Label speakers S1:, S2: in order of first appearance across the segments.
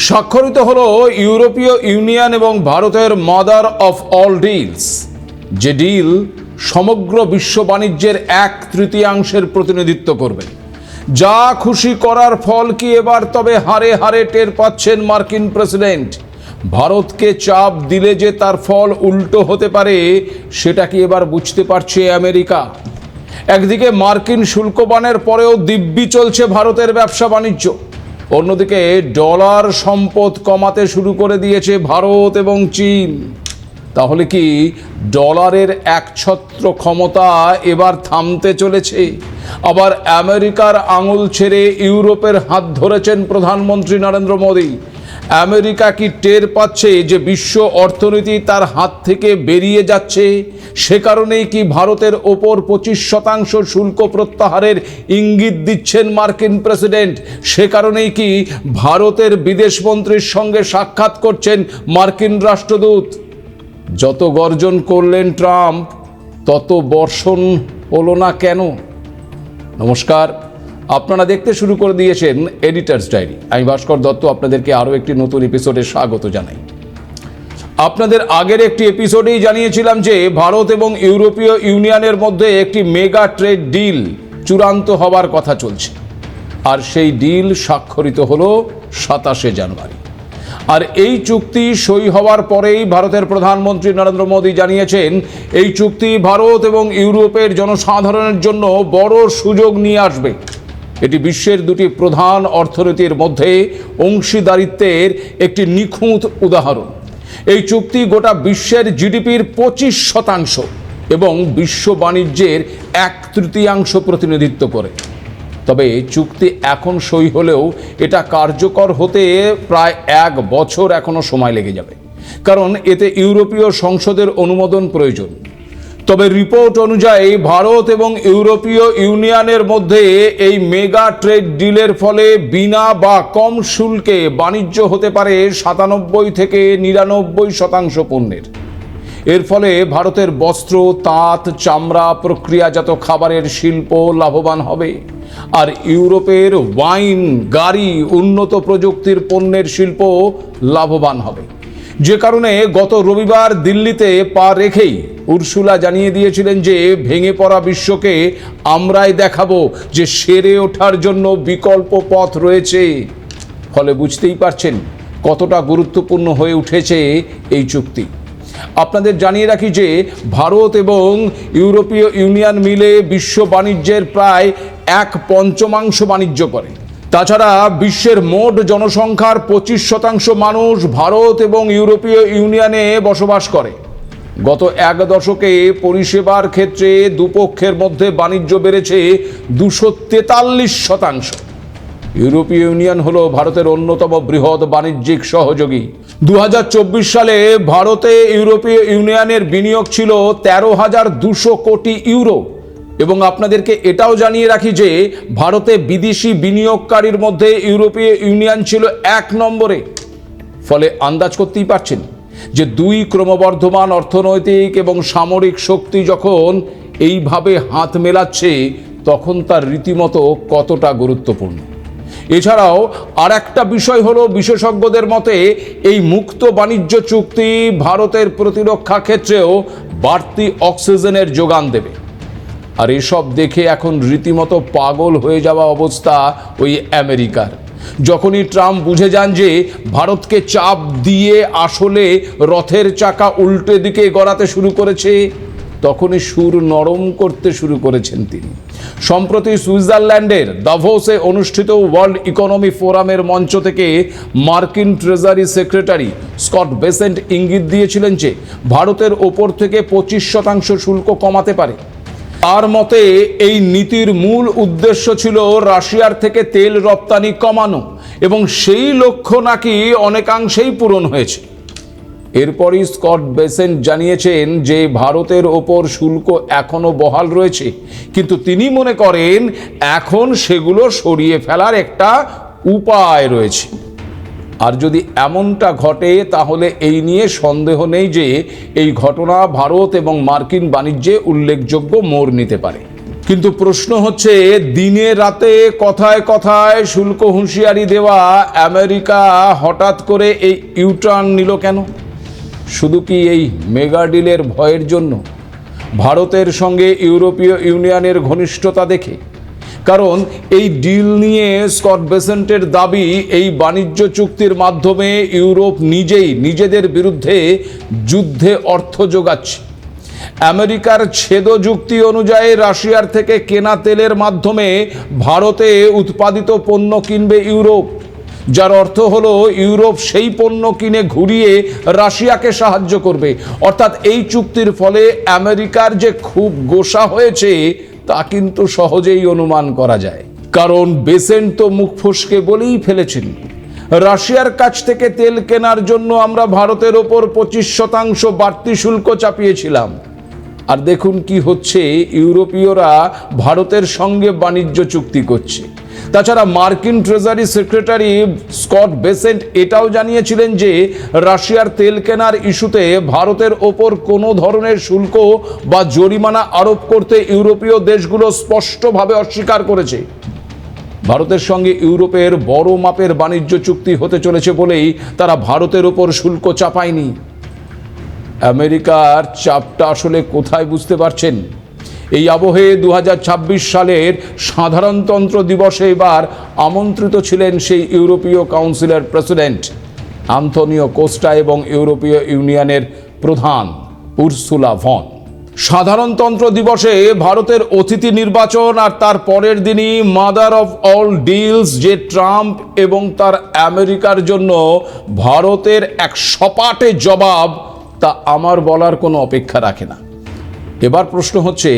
S1: স্বাক্ষরিত হলো ইউরোপীয় ইউনিয়ন এবং ভারতের মাদার অফ অল ডিলস, যে ডিল সমগ্র বিশ্ব বাণিজ্যের 1/3 প্রতিনিধিত্ব করবে। যা খুশি করার ফল কি এবার তবে হারে হারে টের পাচ্ছেন মার্কিন প্রেসিডেন্ট। ভারতকে চাপ দিলে যে তার ফল উল্টো হতে পারে, সেটা কি এবার বুঝতে পারছে আমেরিকা। একদিকে মার্কিন শুল্কবানের পরেও দিব্যি চলছে ভারতের ব্যবসা বাণিজ্য, অন্যদিকে ডলার সম্পদ কমাতে শুরু করে দিয়েছে ভারত এবং চীন। তাহলে কি ডলারের একছত্র ক্ষমতা এবার থামতে চলেছে? আবার আমেরিকার আঙুল ছেড়ে ইউরোপের হাত ধরেছেন প্রধানমন্ত্রী নরেন্দ্র মোদী। আমেরিকা কি টের পাচ্ছে যে বিশ্ব অর্থনীতি তার হাত থেকে বেরিয়ে যাচ্ছে? সে কারণেই কি ভারতের ওপর 25% শুল্ক প্রত্যাহারের ইঙ্গিত দিচ্ছেন মার্কিন প্রেসিডেন্ট? সে কারণেই কি ভারতের বিদেশমন্ত্রীর সঙ্গে সাক্ষাৎ করছেন মার্কিন রাষ্ট্রদূত? যত গর্জন করলেন ট্রাম্প, তত বর্ষণ হলো না কেন? নমস্কার, আপনারা দেখতে শুরু করে দিয়েছেন এডিটার্স ডায়েরি। আমি ভাস্কর দত্ত আপনাদেরকে আরও একটি নতুন এপিসোডে স্বাগত জানাই। আপনাদের আগের একটি এপিসোডেই জানিয়েছিলাম যে ভারত এবং ইউরোপীয় ইউনিয়নের মধ্যে একটি মেগা ট্রেড ডিল চূড়ান্ত হবার কথা চলছে, আর সেই ডিল স্বাক্ষরিত হলো 27 জানুয়ারি। আর এই চুক্তি সই হওয়ার পরেই ভারতের প্রধানমন্ত্রী নরেন্দ্র মোদী জানিয়েছেন, এই চুক্তি ভারত এবং ইউরোপের জনসাধারণের জন্য বড় সুযোগ নিয়ে আসবে। এটি বিশ্বের দুটি প্রধান অর্থনীতির মধ্যে অংশীদারিত্বের একটি নিখুঁত উদাহরণ। এই চুক্তি গোটা বিশ্বের জিডিপির 25% এবং বিশ্ব বাণিজ্যের 1/3 প্রতিনিধিত্ব করে। তবে চুক্তি এখন সই হলেও এটা কার্যকর হতে প্রায় 1 বছর এখনো সময় লেগে যাবে, কারণ এতে ইউরোপীয় সংসদের অনুমোদন প্রয়োজন। তবে রিপোর্ট অনুযায়ী ভারত এবং ইউরোপীয় ইউনিয়নের মধ্যে এই মেগা ট্রেড ডিলের ফলে বিনা বা কম শুল্কে বাণিজ্য হতে পারে 97 থেকে 99% পণ্যের। এর ফলে ভারতের বস্ত্র, তাঁত, চামড়া, প্রক্রিয়াজাত খাবারের শিল্প লাভবান হবে, আর ইউরোপের ওয়াইন, গাড়ি, উন্নত প্রযুক্তির পণ্যের শিল্প লাভবান হবে। যে কারণে গত রবিবার দিল্লিতে পা রেখেই উর্সুলা জানিয়ে দিয়েছিলেন যে ভেঙে পড়া বিশ্বকে আমরাই দেখাবো যে সেরে ওঠার জন্য বিকল্প পথ রয়েছে। ফলে বুঝতেই পারছেন কতটা গুরুত্বপূর্ণ হয়ে উঠেছে এই চুক্তি। আপনাদের জানিয়ে রাখি যে ভারত এবং ইউরোপীয় ইউনিয়ন মিলে বিশ্ব বাণিজ্যের প্রায় 1/5 বাণিজ্য করে। তাছাড়া বিশ্বের মোট জনসংখ্যার 25% মানুষ ভারত এবং ইউরোপীয় ইউনিয়নে বসবাস করে। গত 1 দশকে পরিষেবার ক্ষেত্রে দুপক্ষের মধ্যে বাণিজ্য বেড়েছে 243%। ইউরোপীয় ইউনিয়ন হলো ভারতের অন্যতম বৃহৎ বাণিজ্যিক সহযোগী। 2024 সালে ভারতে ইউরোপীয় ইউনিয়নের বিনিয়োগ ছিল 13,200 কোটি ইউরো। এবং আপনাদেরকে এটাও জানিয়ে রাখি যে ভারতে বিদেশি বিনিয়োগকারীর মধ্যে ইউরোপীয় ইউনিয়ন ছিল 1 নম্বরে। ফলে আন্দাজ করতেই পারছেন যে দুই ক্রমবর্ধমান অর্থনৈতিক এবং সামরিক শক্তি যখন এইভাবে হাত মেলাচ্ছে, তখন তার রীতিমতো কতটা গুরুত্বপূর্ণ। এছাড়াও আর একটা বিষয় হলো, বিশেষজ্ঞদের মতে এই মুক্ত বাণিজ্য চুক্তি ভারতের প্রতিরক্ষা ক্ষেত্রেও বাড়তি অক্সিজেনের যোগান দেবে। আর এসব দেখে এখন রীতিমতো পাগল হয়ে যাওয়া অবস্থা ওই আমেরিকার। যখনই ট্রাম্প বুঝে যান যে ভারতকে চাপ দিয়ে আসলে রথের চাকা উল্টো দিকে গড়াতে শুরু করেছে, তখনই সুর নরম করতে শুরু করেছেন তিনি। সম্প্রতি সুইজারল্যান্ডের দাভোসে অনুষ্ঠিত ওয়ার্ল্ড ইকোনমি ফোরামের মঞ্চ থেকে মার্কিন ট্রেজারি সেক্রেটারি স্কট বেসেন্ট ইঙ্গিত দিয়েছিলেন যে ভারতের ওপর থেকে 25% শুল্ক কমাতে পারে। তার মতে এই নীতির মূল উদ্দেশ্য ছিল রাশিয়ার থেকে তেল রপ্তানি কমানো, এবং সেই লক্ষ্য নাকি অনেকাংশেই পূরণ হয়েছে। এরপরই স্কট বেসেন্ট জানিয়েছেন যে ভারতের ওপর শুল্ক এখনও বহাল রয়েছে, কিন্তু তিনি মনে করেন এখন সেগুলো সরিয়ে ফেলার একটা উপায় রয়েছে। আর যদি এমনটা ঘটে, তাহলে এই নিয়ে সন্দেহ নেই যে এই ঘটনা ভারত এবং মার্কিন বাণিজ্যে উল্লেখযোগ্য মোড় নিতে পারে। কিন্তু প্রশ্ন হচ্ছে, দিনে রাতে কথায় কথায় শুল্ক হুঁশিয়ারি দেওয়া আমেরিকা হঠাৎ করে এই ইউটার্ন নিল কেন? শুধু কি এই মেগা ডিলের ভয়ের জন্য? ভারতের সঙ্গে ইউরোপীয় ইউনিয়নের ঘনিষ্ঠতা দেখে? কারণ এই ডিল নিয়ে স্কট বেসেন্টের দাবি, এই বাণিজ্য চুক্তির মাধ্যমে ইউরোপ নিজেই নিজেদের বিরুদ্ধে যুদ্ধে অর্থ যোগাচ্ছে। আমেরিকার ছেদ যুক্তি অনুযায়ী রাশিয়ার থেকে কেনা তেলের মাধ্যমে ভারতে উৎপাদিত পণ্য কিনবে ইউরোপ, যার অর্থ হলো ইউরোপ সেই পণ্য কিনে ঘুরিয়ে রাশিয়াকে সাহায্য করবে। অর্থাৎ এই চুক্তির ফলে আমেরিকার যে খুব গোসা হয়েছে তা কিন্তু সহজেই অনুমান করা যায়। কারণ বেসেন্ট তো মুখ ফসকে বলেই ফেলেছেন, রাশিয়ার কাছ থেকে তেল কেনার জন্য আমরা ভারতের ওপর 25% বাড়তি শুল্ক চাপিয়েছিলাম। আর দেখুন কি হচ্ছে, ইউরোপীয়রা ভারতের সঙ্গে বাণিজ্য চুক্তি করছে। তাছাড়া মার্কিন ট্রেজারি সেক্রেটারি স্কট বেসেন্ট এটাও জানিয়েছিলেন যে রাশিয়ার তেল কেনার ইস্যুতে ভারতের ওপর কোনো ধরনের শুল্ক বা জরিমানা আরোপ করতে ইউরোপীয় দেশগুলো স্পষ্টভাবে অস্বীকার করেছে। ভারতের সঙ্গে ইউরোপের বড় মাপের বাণিজ্য চুক্তি হতে চলেছে বলেই তারা ভারতের ওপর শুল্ক চাপায়নি। আমেরিকার চাপটা আসলে কোথায় বুঝতে পারছেন? এই আবহে 2026 সালের সাধারণতন্ত্র দিবসে এবার আমন্ত্রিত ছিলেন সেই ইউরোপীয় কাউন্সিলের প্রেসিডেন্ট আন্তোনিও কোস্টা এবং ইউরোপীয় ইউনিয়নের প্রধান উর্সুলা ভন। সাধারণতন্ত্র দিবসে ভারতের অতিথি নির্বাচন আর তার পরের দিনই মাদার অফ অল ডিলস যে ট্রাম্প এবং তার আমেরিকার জন্য ভারতের এক সপাটে জবাব, তা আমার বলার কোনো অপেক্ষা রাখে না। এবার প্রশ্ন হচ্ছে,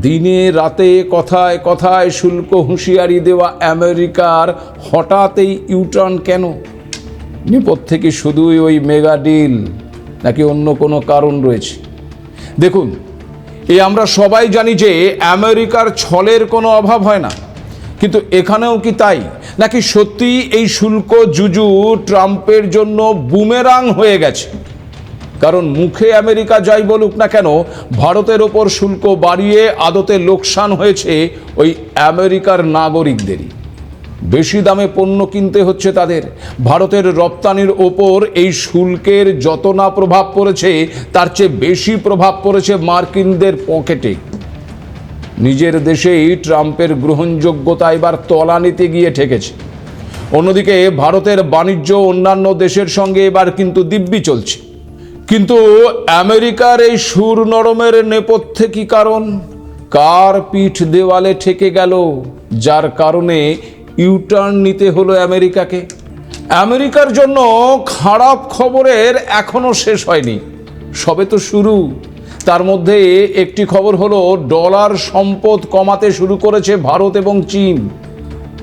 S1: দিনে রাতে কথায় কথায় শুল্ক হুঁশিয়ারি দেওয়া আমেরিকার হঠাৎ এই ইউটার্ন কেন? নেপথ্যে কি শুধুই ওই মেগা ডিল, নাকি অন্য কোনো কারণ রয়েছে? দেখুন, আমরা সবাই জানি যে আমেরিকার ছলের কোনো অভাব হয় না, কিন্তু এখানেও কি তাই? নাকি সত্যি এই শুল্ক জুজু ট্রাম্পের জন্য বুমেরাং হয়ে গেছে? কারণ মুখে আমেরিকা যাই বলুক না কেন, ভারতের ওপর শুল্ক বাড়িয়ে আদতে লোকসান হয়েছে ওই আমেরিকার নাগরিকদেরই। বেশি দামে পণ্য কিনতে হচ্ছে তাদের। ভারতের রপ্তানির ওপর এই শুল্কের যত না প্রভাব পড়েছে, তার চেয়ে বেশি প্রভাব পড়েছে মার্কিনদের পকেটে। নিজের দেশেই ট্রাম্পের গ্রহণযোগ্যতা এবার তলানিতে গিয়ে ঠেকেছে। অন্যদিকে ভারতের বাণিজ্য অন্যান্য দেশের সঙ্গে এবার কিন্তু দিব্যি চলছে। কিন্তু আমেরিকার এই সুর নরমের নেপথ্যে কি কারণ? কার পিঠ দেওয়ালে ঠেকে গেল, যার কারণে ইউটার্ন নিতে হলো আমেরিকাকে? আমেরিকার জন্য খারাপ খবরের এখনো শেষ হয়নি, সবে তো শুরু। তার মধ্যে একটি খবর হলো, ডলার সম্পদ কমাতে শুরু করেছে ভারত এবং চীন।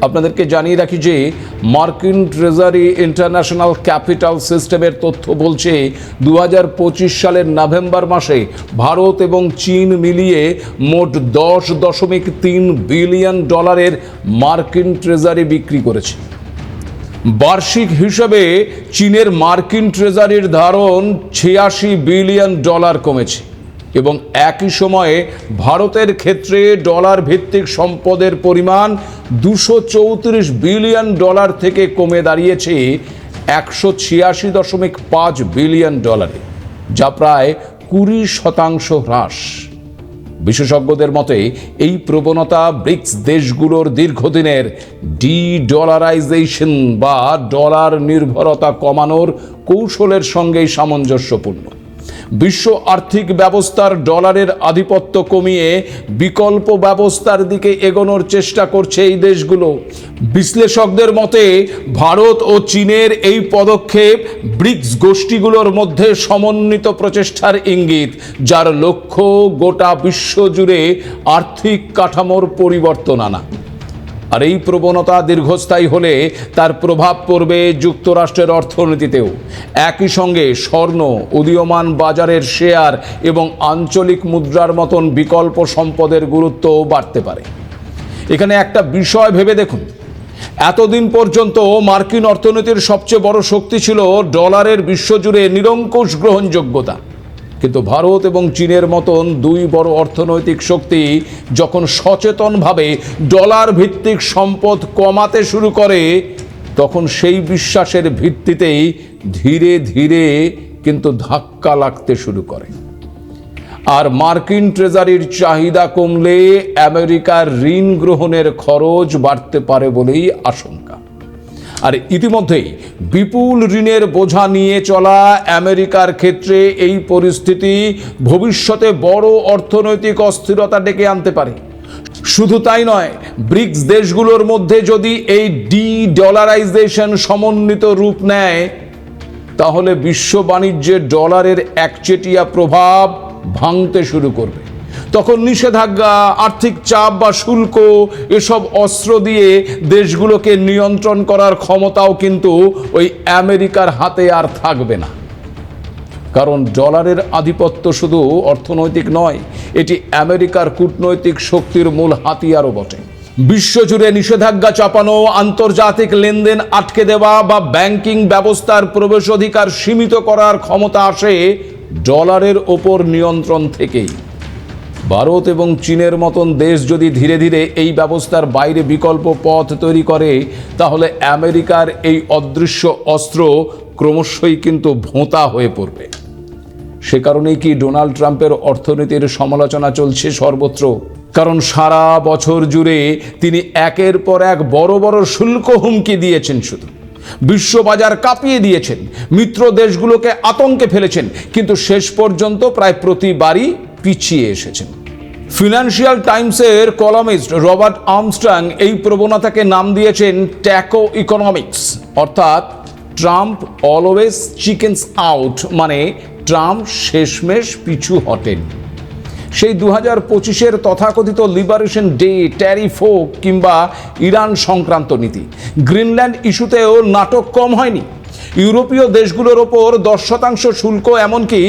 S1: আপনাদেরকে জানিয়ে রাখি যে মার্কিন ট্রেজারি ইন্টারন্যাশনাল ক্যাপিটাল সিস্টেমের তথ্য বলছে 2025 সালের নভেম্বর মাসে ভারত এবং চীন মিলিয়ে মোট $10.3 বিলিয়ন মার্কিন ট্রেজারি বিক্রি করেছে। বার্ষিক হিসেবে চীনের মার্কিন ট্রেজারির ধারণ $86 বিলিয়ন কমেছে এবং একই সময়ে ভারতের ক্ষেত্রে ডলার ভিত্তিক সম্পদের পরিমাণ $234 বিলিয়ন থেকে কমে দাঁড়িয়েছে $186.5 বিলিয়ন, যা প্রায় 20% হ্রাস। বিশেষজ্ঞদের মতে এই প্রবণতা ব্রিক্স দেশগুলোর দীর্ঘদিনের ডি-ডলারাইজেশন বা ডলার নির্ভরতা কমানোর কৌশলের সঙ্গেই সামঞ্জস্যপূর্ণ। বিশ্ব আর্থিক ব্যবস্থার ডলারের আধিপত্য কমিয়ে বিকল্প ব্যবস্থার দিকে এগোনোর চেষ্টা করছে এই দেশগুলো। বিশ্লেষকদের মতে ভারত ও চীনের এই পদক্ষেপ ব্রিক্স গোষ্ঠীগুলোর মধ্যে সমন্বিত প্রচেষ্টার ইঙ্গিত, যার লক্ষ্য গোটা বিশ্ব জুড়ে আর্থিক কাঠামোর পরিবর্তন আনা। আর এই প্রবণতা দীর্ঘস্থায়ী হলে তার প্রভাব পড়বে যুক্তরাষ্ট্রের অর্থনীতিতেও। একই সঙ্গে স্বর্ণ, উদীয়মান বাজারের শেয়ার এবং আঞ্চলিক মুদ্রার মতন বিকল্প সম্পদের গুরুত্বও বাড়তে পারে। এখানে একটা বিষয় ভেবে দেখুন, এতদিন পর্যন্ত মার্কিন অর্থনীতির সবচেয়ে বড় শক্তি ছিল ডলারের বিশ্বজুড়ে নিরঙ্কুশ গ্রহণযোগ্যতা। কিন্তু ভারত এবং চীনের মতন দুই বড় অর্থনৈতিক শক্তি যখন সচেতনভাবে ডলার ভিত্তিক সম্পদ কমাতে শুরু করে, তখন সেই বিশ্বাসের ভিত্তিতেই ধীরে ধীরে কিন্তু ধাক্কা লাগতে শুরু করে। আর মার্কিন ট্রেজারির চাহিদা কমলে আমেরিকার ঋণ গ্রহণের খরচ বাড়তে পারে বলেই আশঙ্কা। আর ইতিমধ্যেই বিপুল ঋণের বোঝা নিয়ে চলা আমেরিকার ক্ষেত্রে এই পরিস্থিতি ভবিষ্যতে বড় অর্থনৈতিক অস্থিরতা ডেকে আনতে পারে। শুধু তাই নয়, ব্রিক্স দেশগুলোর মধ্যে যদি এই ডলারাইজেশন সমন্বিত রূপ নেয়, তাহলে বিশ্ব বাণিজ্যে ডলারের একচেটিয়া প্রভাব ভাঙতে শুরু করবে। তখন নিষেধাজ্ঞা, আর্থিক চাপ বা শুল্ক এসব অস্ত্র দিয়ে দেশগুলোকে নিয়ন্ত্রণ করার ক্ষমতাও কিন্তু ওই আমেরিকার হাতে আর থাকবে না। কারণ ডলারের আধিপত্য শুধু অর্থনৈতিক নয়, এটি আমেরিকার কূটনৈতিক শক্তির মূল হাতিয়ারও বটে। বিশ্বজুড়ে নিষেধাজ্ঞা চাপানো, আন্তর্জাতিক লেনদেন আটকে দেওয়া বা ব্যাংকিং ব্যবস্থার প্রবেশাধিকার সীমিত করার ক্ষমতা আসে ডলারের ওপর নিয়ন্ত্রণ থেকেই। ভারত এবং চীনের মতন দেশ যদি ধীরে ধীরে এই ব্যবস্থার বাইরে বিকল্প পথ তৈরি করে, তাহলে আমেরিকার এই অদৃশ্য অস্ত্র ক্রমশই কিন্তু ভোঁতা হয়ে পড়বে। সে কারণেই কি ডোনাল্ড ট্রাম্পের অর্থনীতির সমালোচনা চলছে সর্বত্র। কারণ সারা বছর জুড়ে তিনি একের পর এক বড় বড় শুল্ক হুমকি দিয়েছেন, শুধু বিশ্ববাজার কাঁপিয়ে দিয়েছেন, মিত্র দেশগুলোকে আতঙ্কে ফেলেছেন, কিন্তু শেষ পর্যন্ত প্রায় প্রতিবারই পিছিয়ে এসেছেন। ফিনান্সিয়াল টাইমসের কলামিস্ট রবার্ট আর্মস্ট্রং এই প্রবণতাকে নাম দিয়েছেন ট্যাকো ইকোনমিক্স, অর্থাৎ ট্রাম্প অলওয়েজ চিকেন্স আউট, মানে ট্রাম্প শেষমেশ পিছু হটেন। সেই 2025-এর তথাকথিত লিবারেশন ডে, ট্যারিফ হোক কিংবা ইরান সংক্রান্ত নীতি, গ্রিনল্যান্ড ইস্যুতেও নাটক কম হয়নি। ইউরোপীয় দেশগুলোর ওপর 10% শুল্ক, এমনকি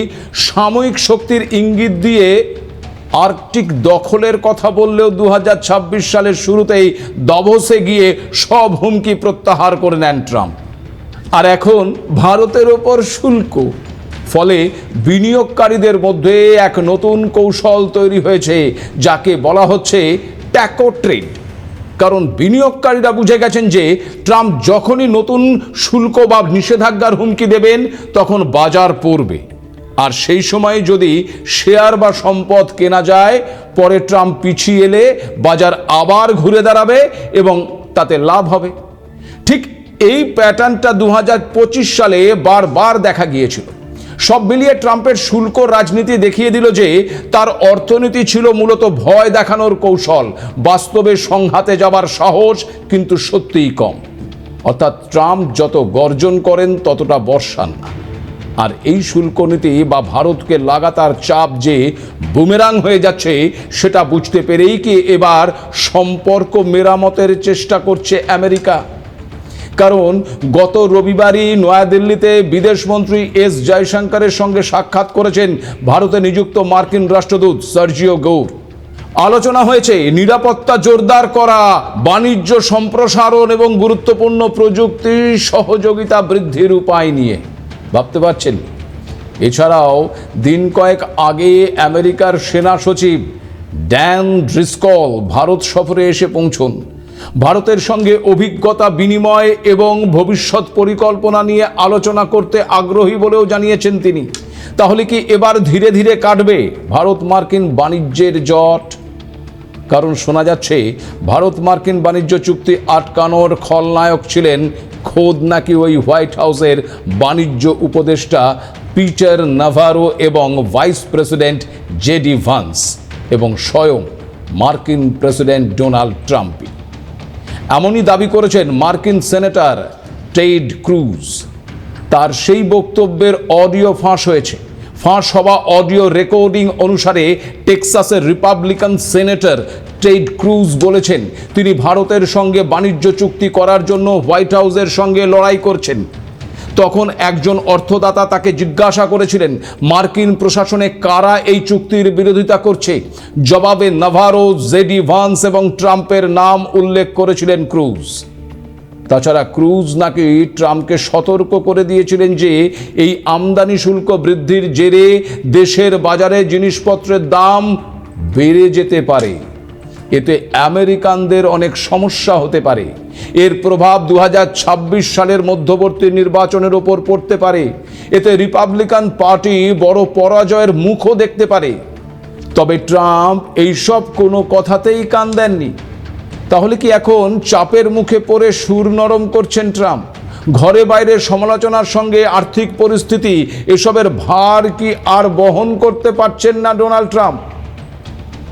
S1: সাময়িক শক্তির ইঙ্গিত দিয়ে আর্কটিক দখলের কথা বললেও 2026 সালের শুরুতেই দাভোসে গিয়ে সব হুমকি প্রত্যাহার করে নেন ট্রাম্প। আর এখন ভারতের ওপর শুল্ক। ফলে বিনিয়োগকারীদের মধ্যে এক নতুন কৌশল তৈরি হয়েছে, যাকে বলা হচ্ছে ট্যাকো ট্রেড। কারণ বিনিয়োগকারীরা বুঝে গেছেন যে ট্রাম্প যখনই নতুন শুল্ক বা নিষেধাজ্ঞার হুমকি দেবেন, তখন বাজার পড়বে। আর সেই সময় যদি শেয়ার বা সম্পদ কেনা যায়, পরে ট্রাম্প পিছিয়ে এলে বাজার আবার ঘুরে দাঁড়াবে এবং তাতে লাভ হবে। ঠিক এই প্যাটার্নটা 2025 সালে বারবার দেখা গিয়েছিল। সব মিলিয়ে ট্রাম্পের শুল্ক রাজনীতি দেখিয়ে দিল যে তার অর্থনীতি ছিল মূলত ভয় দেখানোর কৌশল, বাস্তবে সংঘাতে যাবার সাহস কিন্তু সত্যিই কম। অর্থাৎ ট্রাম্প যত গর্জন করেন ততটা বর্ষান না। আর এই শুল্ক নীতি বা ভারতকে লাগাতার চাপ যে বুমেরাং হয়ে যাচ্ছে, সেটা বুঝতে পেরেই কি এবার সম্পর্ক মেরামতের চেষ্টা করছে আমেরিকা। কারণ গত রবিবারই নয়াদিল্লিতে বিদেশমন্ত্রী এস জয়শঙ্করের সঙ্গে সাক্ষাৎ করেছেন ভারতে নিযুক্ত মার্কিন রাষ্ট্রদূত সার্জিও গৌর। আলোচনা হয়েছে নিরাপত্তা জোরদার করা, বাণিজ্য সম্প্রসারণ এবং গুরুত্বপূর্ণ প্রযুক্তি সহযোগিতা বৃদ্ধির উপায় নিয়ে। ভাবতে পারছেন? এছাড়াও দিন কয়েক আগে আমেরিকার সেনা সচিব ড্যান ড্রিসকল ভারত সফরে এসে পৌঁছন। ভারতের সঙ্গে অভিজ্ঞতা বিনিময় এবং ভবিষ্যৎ পরিকল্পনা নিয়ে আলোচনা করতে আগ্রহী বলেও জানিয়েছেন তিনি। তাহলে কি এবার ধীরে ধীরে কাটবে ভারত মার্কিন বাণিজ্যের জট? কারণ শোনা যাচ্ছে ভারত মার্কিন বাণিজ্য চুক্তি আটকানোর খলনায়ক ছিলেন খোদ নাকি ওই হোয়াইট হাউসের বাণিজ্য উপদেষ্টা পিটার নাভারো এবং ভাইস প্রেসিডেন্ট জেডি ভান্স এবং স্বয়ং মার্কিন প্রেসিডেন্ট ডোনাল্ড ট্রাম্পই। এমনই দাবি করেছেন মার্কিন সেনেটর টেড ক্রুজ। তার সেই বক্তব্যের অডিও ফাঁস হয়েছে। ফাঁস হওয়া অডিও রেকর্ডিং অনুসারে টেক্সাসের রিপাবলিকান সেনেটর টেড ক্রুজ বলেছেন তিনি ভারতের সঙ্গে বাণিজ্য চুক্তি করার জন্য হোয়াইট হাউসের সঙ্গে লড়াই করছেন। তখন একজন অর্থদাতা তাকে জিজ্ঞাসা করেছিলেন মার্কিন প্রশাসনে কারা এই চুক্তির বিরোধিতা করছে। জবাবে নাভারো, জেডি ভান্স এবং ট্রাম্পের নাম উল্লেখ করেছিলেন ক্রুজ। তাছাড়া ক্রুজ নাকি ট্রাম্পকে সতর্ক করে দিয়েছিলেন যে এই আমদানি শুল্ক বৃদ্ধির জেরে দেশের বাজারে জিনিসপত্রের দাম বেড়ে যেতে পারে, এতে আমেরিকানদের অনেক সমস্যা হতে পারে, এর প্রভাব 2026 সালের মধ্যবর্তী নির্বাচনের ওপর পড়তে পারে, এতে রিপাবলিকান পার্টি বড় পরাজয়ের মুখও দেখতে পারে। তবে ট্রাম্প এইসব কোনো কথাতেই কান দেননি। তাহলে কি এখন চাপের মুখে পড়ে সুর নরম করছেন ট্রাম্প? ঘরে বাইরের সমালোচনার সঙ্গে আর্থিক পরিস্থিতি এসবের ভার কি আর বহন করতে পারছেন না ডোনাল্ড ট্রাম্প?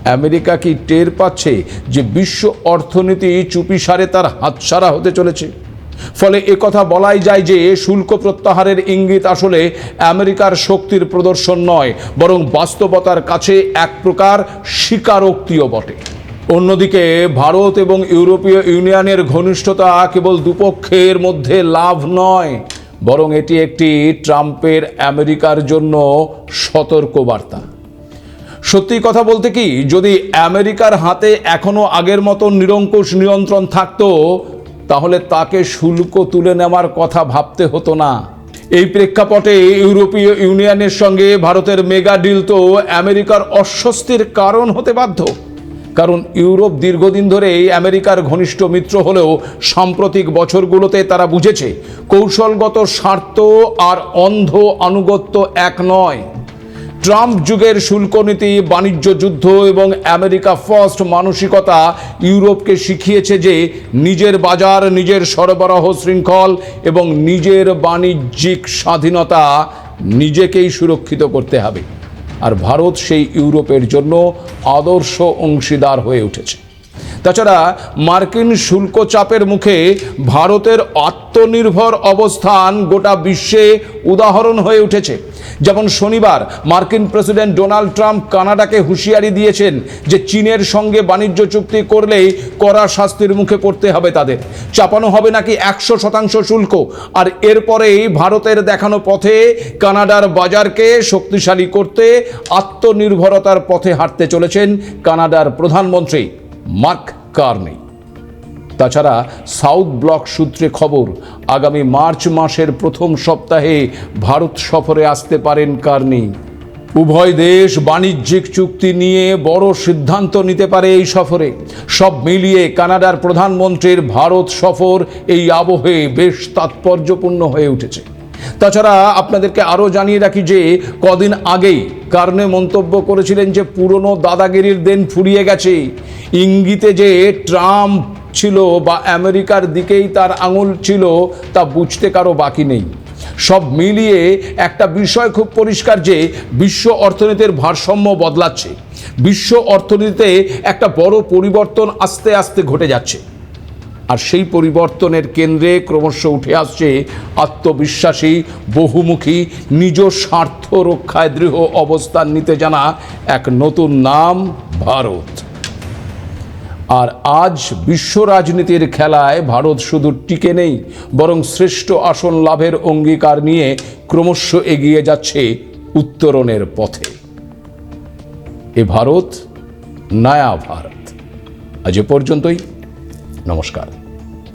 S1: আমেরিকা কি টের পাচ্ছে যে বিশ্ব অর্থনীতি চুপিসারে তার হাতছাড়া হতে চলেছে? ফলে একথা বলাই যায় যে শুল্ক প্রত্যাহারের ইঙ্গিত আসলে আমেরিকার শক্তির প্রদর্শন নয়, বরং বাস্তবতার কাছে এক প্রকার স্বীকারোক্তিও বটে। অন্যদিকে ভারত এবং ইউরোপীয় ইউনিয়নের ঘনিষ্ঠতা কেবল দুপক্ষের মধ্যে লাভ নয়, বরং এটি একটি ট্রাম্পের আমেরিকার জন্য সতর্কবার্তা। সত্যি কথা বলতে কি, যদি আমেরিকার হাতে এখনো আগের মতো নিরঙ্কুশ নিয়ন্ত্রণ থাকতো, তাহলে তাকে শুল্ক তুলে নেওয়ার কথা ভাবতে হতো না। এই প্রেক্ষাপটে ইউরোপীয় ইউনিয়নের সঙ্গে ভারতের মেগা ডিল তো আমেরিকার অস্বস্তির কারণ হতে বাধ্য। কারণ ইউরোপ দীর্ঘদিন ধরেই আমেরিকার ঘনিষ্ঠ মিত্র হলেও সাম্প্রতিক বছরগুলোতে তারা বুঝেছে কৌশলগত স্বার্থ আর অন্ধ আনুগত্য এক নয়। ট্রাম্প যুগের শুল্ক নীতি, বাণিজ্য যুদ্ধ এবং আমেরিকা ফার্স্ট মানসিকতা ইউরোপকে শিখিয়েছে যে নিজের বাজার, নিজের সরবরাহ শৃঙ্খল এবং নিজের বাণিজ্যিক স্বাধীনতা নিজেকেই সুরক্ষিত করতে হবে। আর ভারত সেই ইউরোপের জন্য আদর্শ অংশীদার হয়ে উঠেছে। তাছাড়া মার্কিন শুল্ক চাপের মুখে ভারতের আত্মনির্ভর অবস্থান গোটা বিশ্বে উদাহরণ হয়ে উঠেছে। যেমন শনিবার মার্কিন প্রেসিডেন্ট ডোনাল্ড ট্রাম্প কানাডাকে হুঁশিয়ারি দিয়েছেন যে চীনের সঙ্গে বাণিজ্য চুক্তি করলেই কড়া শাস্তির মুখে পড়তে হবে তাদের, চাপানো হবে নাকি 100% শুল্ক। আর এরপরেই ভারতের দেখানো পথে কানাডার বাজারকে শক্তিশালী করতে আত্মনির্ভরতার পথে হাঁটতে চলেছেন কানাডার প্রধানমন্ত্রী মার্ক কার্নি। তাছাড়া সাউথ ব্লক সূত্রে খবর, আগামী মার্চ মাসের প্রথম সপ্তাহে ভারত সফরে আসতে পারেন কার্নি। উভয় দেশ বাণিজ্যিক চুক্তি নিয়ে বড় সিদ্ধান্ত নিতে পারে এই সফরে। সব মিলিয়ে কানাডার প্রধানমন্ত্রীর ভারত সফর এই আবহে বেশ তাৎপর্যপূর্ণ হয়ে উঠেছে। তাছাড়া আপনাদেরকে আরও জানিয়ে রাখি যে কদিন আগেই কার্নি মন্তব্য করেছিলেন যে পুরনো দাদাগিরির দিন ফুরিয়ে গেছে। ইঙ্গিতে যে ট্রাম্প ছিল বা আমেরিকার দিকেই তার আঙুল ছিল তা বুঝতে কারো বাকি নেই। সব মিলিয়ে একটা বিষয় খুব পরিষ্কার যে বিশ্ব অর্থনীতির ভারসাম্য বদলাচ্ছে। বিশ্ব অর্থনীতিতে একটা বড় পরিবর্তন আস্তে আস্তে ঘটে যাচ্ছে। আর সেই পরিবর্তনের কেন্দ্রে ক্রমশ উঠে আসছে আত্মবিশ্বাসী, বহুমুখী, নিজ স্বার্থ রক্ষায় দৃঢ় অবস্থান নিতে জানা এক নতুন নাম ভারত। আর আজ বিশ্ব রাজনীতির খেলায় ভারত শুধু টিকে নেই, বরং শ্রেষ্ঠ আসন লাভের অঙ্গীকার নিয়ে ক্রমশ এগিয়ে যাচ্ছে উত্তরণের পথে। এ ভারত, নয়া ভারত। আজ এ পর্যন্তই। নমস্কার।